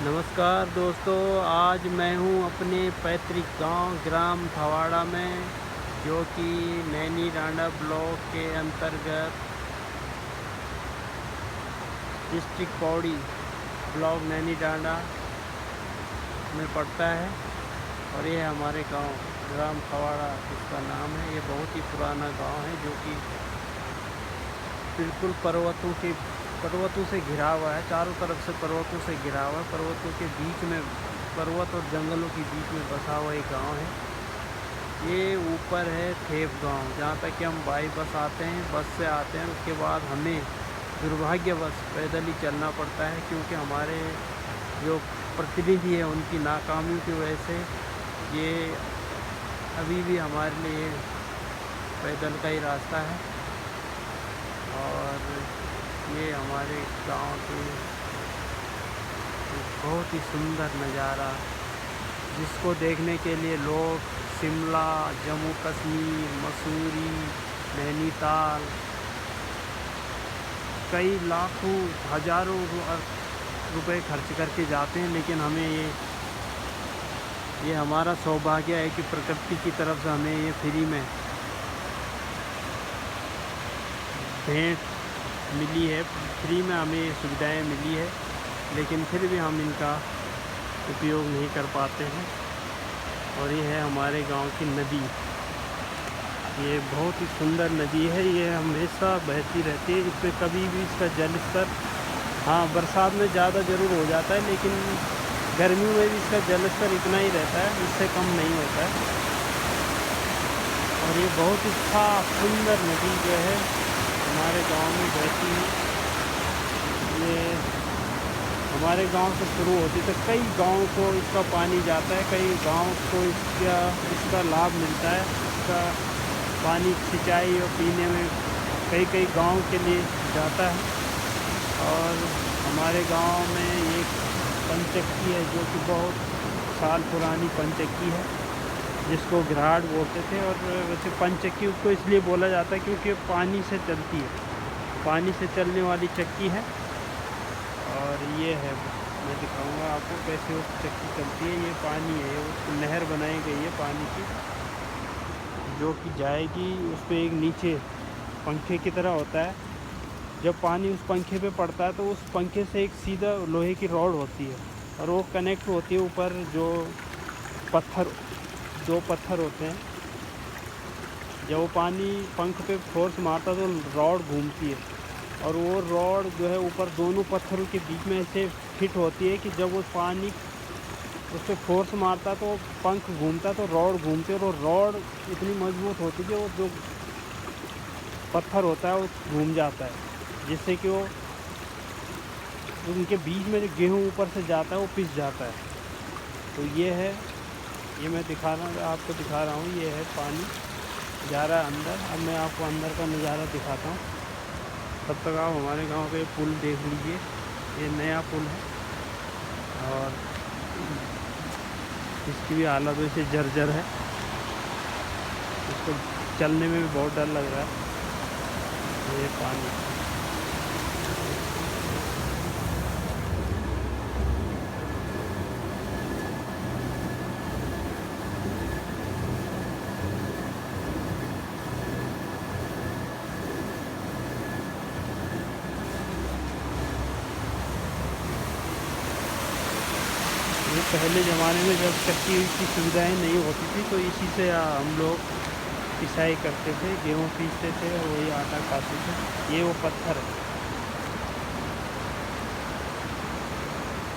नमस्कार दोस्तों, आज मैं हूँ अपने पैतृक गांव ग्राम थवाड़ा में, जो कि नैनी डांडा ब्लॉक के अंतर्गत डिस्ट्रिक्ट पौड़ी ब्लॉक नैनी डांडा में पड़ता है। और ये हमारे गांव ग्राम थवाड़ा इसका नाम है। ये बहुत ही पुराना गांव है, जो कि बिल्कुल पर्वतों से घिरा हुआ है। चारों तरफ से पर्वतों से घिरा हुआ है। पर्वतों के बीच में, पर्वत और जंगलों के बीच में बसा हुआ एक गांव है। ये ऊपर है थेप गांव, जहाँ तक कि हम बाई बस आते हैं, बस से आते हैं। उसके बाद हमें दुर्भाग्यवश पैदल ही चलना पड़ता है, क्योंकि हमारे जो प्रतिनिधि है उनकी नाकामियों की वजह से ये अभी भी हमारे लिए पैदल का ही रास्ता है। और ये हमारे गांव के एक बहुत ही सुंदर नज़ारा, जिसको देखने के लिए लोग शिमला, जम्मू कश्मीर, मसूरी, नैनीताल कई लाखों हज़ारों रुपए खर्च करके जाते हैं। लेकिन हमें ये हमारा सौभाग्य है कि प्रकृति की तरफ से हमें ये फ्री में भेंट मिली है। फ्री में हमें ये सुविधाएं मिली है, लेकिन फिर भी हम इनका उपयोग नहीं कर पाते हैं। और ये है हमारे गांव की नदी। ये बहुत ही सुंदर नदी है। ये हमेशा बहती रहती है। इसमें कभी भी इसका जल स्तर, हाँ, बरसात में ज़्यादा ज़रूर हो जाता है, लेकिन गर्मियों में भी इसका जल स्तर इतना ही रहता है, इससे कम नहीं होता है। और ये बहुत ही साफ सुंदर नदी जो है हमारे गांव में बहती है। ये हमारे गांव से शुरू होती, तो कई गांव को इसका पानी जाता है, कई गांव को इसका लाभ मिलता है। इसका पानी सिंचाई और पीने में कई गांव के लिए जाता है। और हमारे गांव में एक पंचक्की है, जो कि बहुत साल पुरानी पंचक्की है, जिसको घराट बोलते थे। और वैसे पंचक्की उसको इसलिए बोला जाता है क्योंकि पानी से चलती है, पानी से चलने वाली चक्की है। और ये है, मैं दिखाऊंगा आपको कैसे वो चक्की चलती है। ये पानी है, उसको नहर बनाई गई है पानी की, जो कि जाएगी उस पर। एक नीचे पंखे की तरह होता है, जब पानी उस पंखे पे पड़ता है तो उस पंखे से एक सीधा लोहे की रॉड होती है, और वो कनेक्ट होती है ऊपर। जो दो पत्थर होते हैं, जब वो पानी पंख पे फोर्स मारता तो रॉड घूमती है, और वो रॉड जो है ऊपर दोनों पत्थरों के बीच में ऐसे फिट होती है कि जब वो पानी उस पर फोर्स मारता तो पंख घूमता, तो रॉड घूमती है। और वो रॉड इतनी मजबूत होती है कि वो जो पत्थर होता है वो घूम जाता है, जिससे कि वो उनके बीच में जो गेहूँ ऊपर से जाता है वो पिस जाता है। तो ये है, ये मैं आपको दिखा रहा हूँ। ये है पानी जा रहा है अंदर। अब मैं आपको अंदर का नज़ारा दिखाता हूँ। तब तक आप हमारे गांव का ये पुल देख लीजिए। ये नया पुल है, और इसकी भी हालत वैसे जर्जर है। इसको चलने में भी बहुत डर लग रहा है। ये पानी, ये पहले ज़माने में जब चक्की की सुविधाएं नहीं होती थी, तो इसी से हम लोग पिसाई करते थे, गेहूँ पीसते थे और वही आटा खाते थे। ये वो पत्थर है,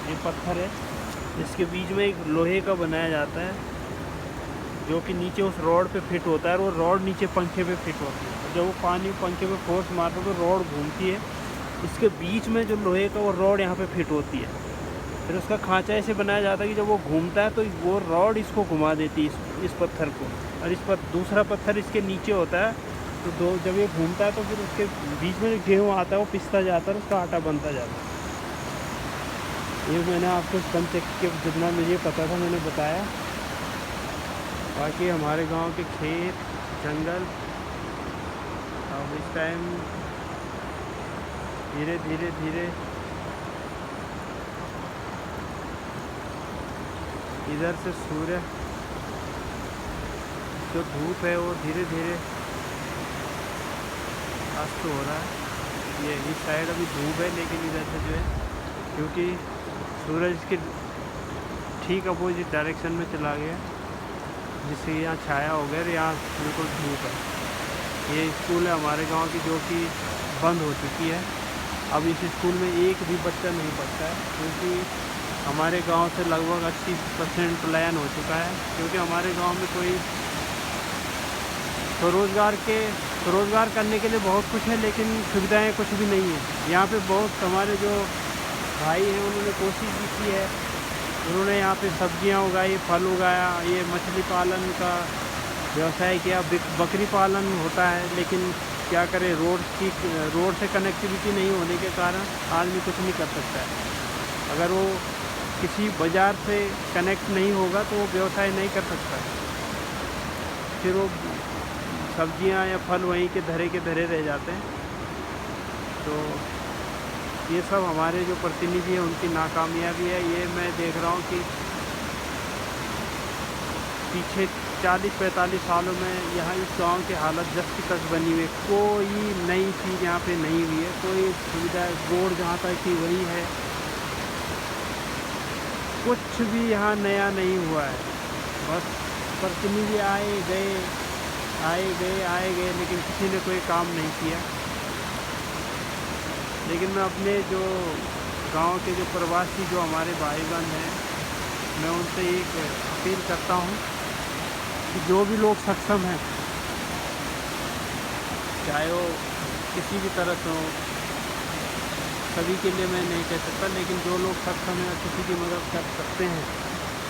ये पत्थर है, इसके बीच में एक लोहे का बनाया जाता है, जो कि नीचे उस रॉड पे फिट होता है, और वो रॉड नीचे पंखे पे फिट होती है। जब वो पानी पंखे पे फोर्स मारता है तो रॉड घूमती है। इसके बीच में जो लोहे का वो रॉड यहाँ पे फिट होती है। फिर उसका खांचा ऐसे बनाया जाता है कि जब वो घूमता है तो वो रॉड इसको घुमा देती है, इस पत्थर को। और इस पर दूसरा पत्थर इसके नीचे होता है, तो जब ये घूमता है तो फिर उसके बीच में जो गेहूँ आता है वो पिसता जाता है और उसका आटा बनता जाता है। ये मैंने आपको पंचक्की के जितना मुझे पता था मैंने बताया। बाकी हमारे गांव के खेत, जंगल अब इस टाइम धीरे धीरे इधर से सूर्य जो धूप है वो धीरे धीरे अस्त हो रहा है। ये इस साइड अभी धूप है, लेकिन इधर से जो है क्योंकि सूरज के ठीक अपोजिट डायरेक्शन में चला गया, जिससे यहाँ छाया हो गया और यहाँ बिल्कुल धूप है। ये स्कूल है हमारे गांव की, जो कि बंद हो चुकी है। अब इस स्कूल में एक भी बच्चा नहीं पढ़ता है, क्योंकि हमारे गांव से लगभग 80% पलायन हो चुका है। क्योंकि हमारे गांव में कोई स्वरोज़गार करने के लिए बहुत कुछ है, लेकिन सुविधाएं कुछ भी नहीं है। यहाँ पे बहुत हमारे जो भाई हैं उन्होंने कोशिश भी की है, उन्होंने यहाँ पे सब्जियाँ उगाई, फल उगाया, ये मछली पालन का व्यवसाय किया, बकरी पालन होता है। लेकिन क्या करें, रोड से कनेक्टिविटी नहीं होने के कारण आदमी कुछ नहीं कर सकता है। अगर वो किसी बाज़ार से कनेक्ट नहीं होगा तो वो व्यवसाय नहीं कर सकता है, फिर वो सब्जियां या फल वहीं के धरे रह जाते हैं। तो ये सब हमारे जो प्रतिनिधि हैं उनकी नाकामयाबी है। ये मैं देख रहा हूँ कि पीछे 40-45 सालों में यहाँ इस गांव की हालत जस्ट तक बनी हुई है। कोई नई चीज़ यहाँ पे नहीं हुई है, कोई सुविधा, रोड जहाँ तक थी वही है, कुछ भी यहाँ नया नहीं हुआ है। बस प्रतिनिधि आए गए, लेकिन किसी ने कोई काम नहीं किया। लेकिन मैं अपने जो गांव के जो प्रवासी जो हमारे भाई बहन हैं, मैं उनसे एक अपील करता हूं कि जो भी लोग सक्षम हैं, चाहे वो किसी भी तरह से हो, सभी के लिए मैं नहीं कह सकता, लेकिन जो लोग सक्षम हैं किसी की मदद कर सकते हैं,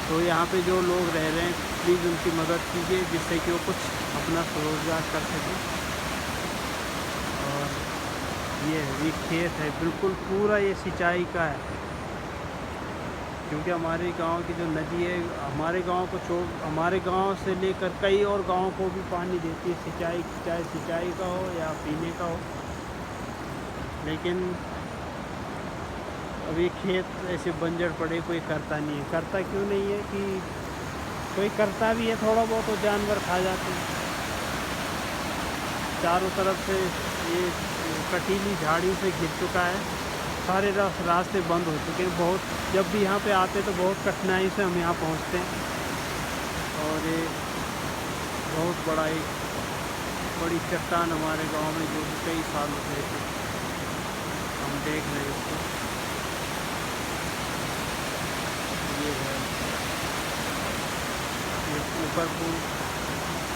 तो यहाँ पे जो लोग रह रहे हैं प्लीज़ उनकी मदद कीजिए, जिससे कि वो कुछ अपना स्वरोज़गार कर सकें। और ये खेत है, बिल्कुल पूरा ये सिंचाई का है, क्योंकि हमारे गांव की जो नदी है हमारे गांव से लेकर कई और गांवों को भी पानी देती है, चाहे सिंचाई का हो या पीने का हो। लेकिन अभी खेत ऐसे बंजर पड़े, कोई करता नहीं है। करता क्यों नहीं है कि कोई करता भी है थोड़ा बहुत तो जानवर खा जाते हैं। चारों तरफ से ये कटीली झाड़ियों से घिर चुका है, सारे रास्ते बंद हो चुके हैं। जब भी यहाँ पे आते तो बहुत कठिनाई से हम यहाँ पहुँचते हैं। और ये बहुत बड़ी चट्टान हमारे गांव में जो कि कई सालों से हम देख रहे हैं उसको। ये है ये ऊपर पुल,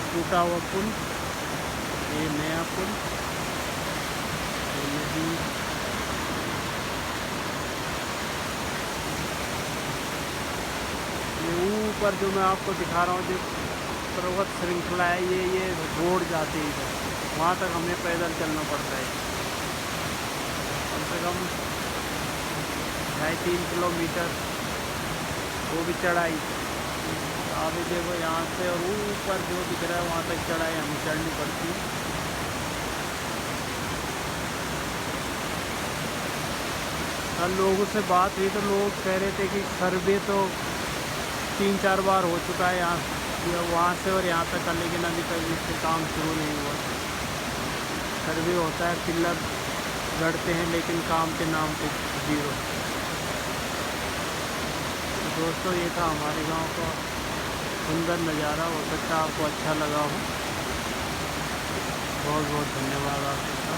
टूटा हुआ पुल, ये नया पुल, नदी, ये ऊपर जो मैं आपको दिखा रहा हूँ जो पर्वत श्रृंखला है, ये रोड जाती है इधर, वहाँ तक हमें पैदल चलना पड़ता है। कम से कम 2.5-3 किलोमीटर, वो भी चढ़ाई। अभी देखो यहाँ से और ऊपर जो दिख रहा है वहाँ तक चढ़ाई हमें चढ़नी पड़ती है। और लोगों से बात हुई तो लोग कह रहे थे कि सर्वे तो 3-4 बार हो चुका है यहाँ वहाँ से और यहाँ तक का, लेकिन अभी तक इससे काम शुरू नहीं हुआ। सर्वे होता है, पिलर गढ़ते हैं, लेकिन काम के नाम पे जीरो। तो दोस्तों ये था हमारे गांव का सुंदर नज़ारा, हो सकता है आपको अच्छा लगा हो। बहुत बहुत धन्यवाद आपका।